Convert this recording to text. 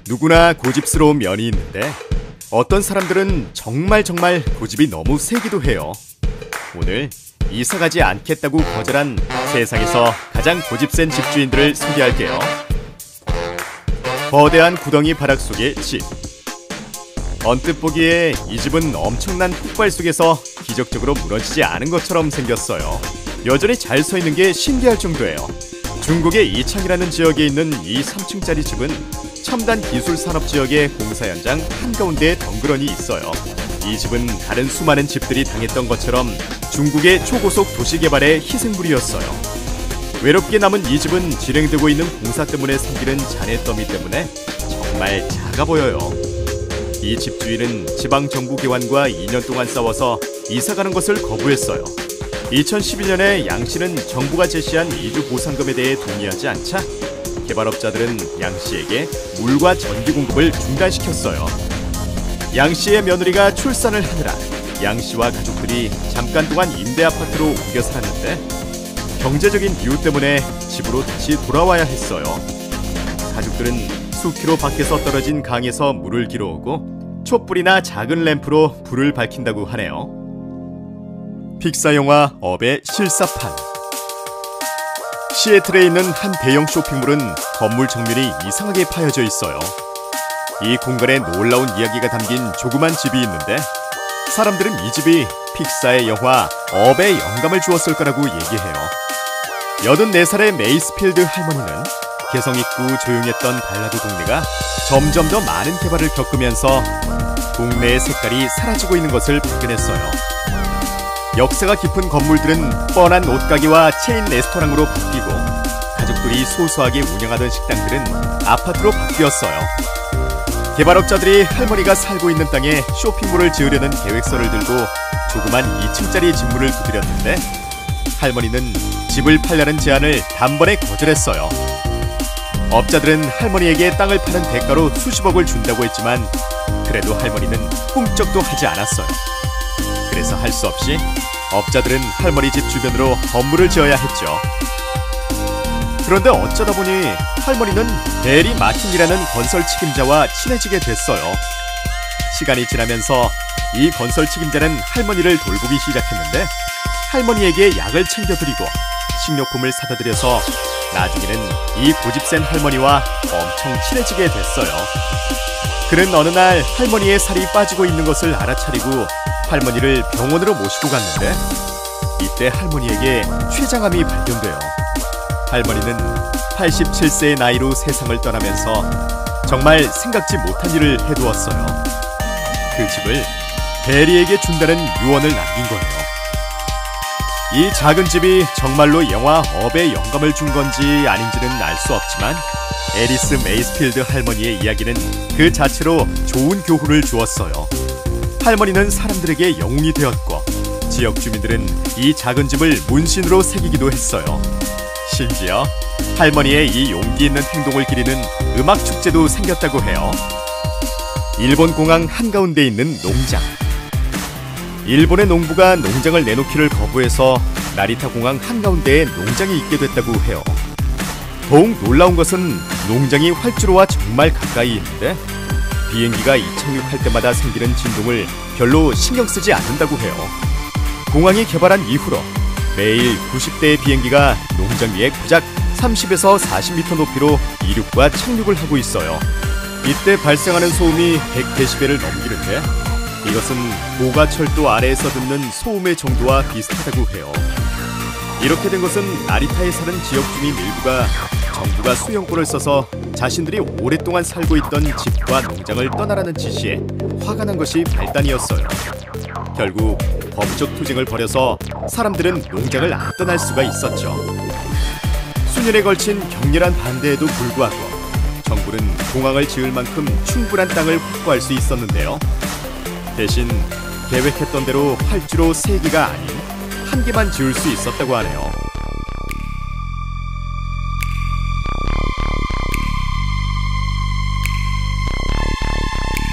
누구나 고집스러운 면이 있는데 어떤 사람들은 정말 고집이 너무 세기도 해요. 오늘 이사가지 않겠다고 거절한 세상에서 가장 고집센 집주인들을 소개할게요. 거대한 구덩이 바닥 속의 집. 언뜻 보기에 이 집은 엄청난 폭발 속에서 기적적으로 무너지지 않은 것처럼 생겼어요. 여전히 잘 서 있는 게 신기할 정도예요. 중국의 이창이라는 지역에 있는 이 3층짜리 집은 첨단 기술 산업 지역의 공사 현장 한가운데에 덩그러니 있어요. 이 집은 다른 수많은 집들이 당했던 것처럼 중국의 초고속 도시 개발의 희생물이었어요. 외롭게 남은 이 집은 진행되고 있는 공사 때문에 생기는 잔해 더미 때문에 정말 작아 보여요. 이 집주인은 지방정부기관과 2년 동안 싸워서 이사가는 것을 거부했어요. 2011년에 양 씨는 정부가 제시한 이주 보상금에 대해 동의하지 않자 개발업자들은 양 씨에게 물과 전기 공급을 중단시켰어요. 양 씨의 며느리가 출산을 하느라 양 씨와 가족들이 잠깐 동안 임대 아파트로 옮겨 살았는데 경제적인 이유 때문에 집으로 다시 돌아와야 했어요. 가족들은 수키로 밖에서 떨어진 강에서 물을 길어오고 촛불이나 작은 램프로 불을 밝힌다고 하네요. 픽사 영화 업의 실사판. 시애틀에 있는 한 대형 쇼핑몰은 건물 정면이 이상하게 파여져 있어요. 이 공간에 놀라운 이야기가 담긴 조그만 집이 있는데 사람들은 이 집이 픽사의 영화 업에 영감을 주었을 거라고 얘기해요. 84살의 메이스필드 할머니는 개성있고 조용했던 발라드 동네가 점점 더 많은 개발을 겪으면서 동네의 색깔이 사라지고 있는 것을 발견했어요. 역사가 깊은 건물들은 뻔한 옷가게와 체인 레스토랑으로 바뀌고 가족들이 소소하게 운영하던 식당들은 아파트로 바뀌었어요. 개발업자들이 할머니가 살고 있는 땅에 쇼핑몰을 지으려는 계획서를 들고 조그만 2층짜리 집문을 두드렸는데 할머니는 집을 팔려는 제안을 단번에 거절했어요. 업자들은 할머니에게 땅을 파는 대가로 수십억을 준다고 했지만 그래도 할머니는 꿈쩍도 하지 않았어요. 그래서 할 수 없이 업자들은 할머니 집 주변으로 건물을 지어야 했죠. 그런데 어쩌다 보니 할머니는 베리 마틴이라는 건설 책임자와 친해지게 됐어요. 시간이 지나면서 이 건설 책임자는 할머니를 돌보기 시작했는데 할머니에게 약을 챙겨드리고 식료품을 사다 드려서 나중에는 이 고집센 할머니와 엄청 친해지게 됐어요. 그는 어느 날 할머니의 살이 빠지고 있는 것을 알아차리고 할머니를 병원으로 모시고 갔는데 이때 할머니에게 췌장암이 발견돼요. 할머니는 87세의 나이로 세상을 떠나면서 정말 생각지 못한 일을 해두었어요. 그 집을 베리에게 준다는 유언을 남긴 거예요. 이 작은 집이 정말로 영화 업에 영감을 준 건지 아닌지는 알 수 없지만 애리스 메이스필드 할머니의 이야기는 그 자체로 좋은 교훈을 주었어요. 할머니는 사람들에게 영웅이 되었고 지역 주민들은 이 작은 집을 문신으로 새기기도 했어요. 심지어 할머니의 이 용기 있는 행동을 기리는 음악 축제도 생겼다고 해요. 일본 공항 한가운데 있는 농장. 일본의 농부가 농장을 내놓기를 거부해서 나리타 공항 한가운데에 농장이 있게 됐다고 해요. 더욱 놀라운 것은 농장이 활주로와 정말 가까이 있는데 비행기가 이착륙할 때마다 생기는 진동을 별로 신경 쓰지 않는다고 해요. 공항이 개발한 이후로 매일 90대의 비행기가 농장 위에 고작 30에서 40m 높이로 이륙과 착륙을 하고 있어요. 이때 발생하는 소음이 100데시벨을 넘기는데 이것은 고가철도 아래에서 듣는 소음의 정도와 비슷하다고 해요. 이렇게 된 것은 나리타에 사는 지역 주민 일부가 정부가 수용권을 써서 자신들이 오랫동안 살고 있던 집과 농장을 떠나라는 지시에 화가 난 것이 발단이었어요. 결국 법적 투쟁을 벌여서 사람들은 농장을 안 떠날 수가 있었죠. 수년에 걸친 격렬한 반대에도 불구하고 정부는 공항을 지을 만큼 충분한 땅을 확보할 수 있었는데요. 대신 계획했던 대로 활주로 3개가 아닌 1개만 지을 수 있었다고 하네요.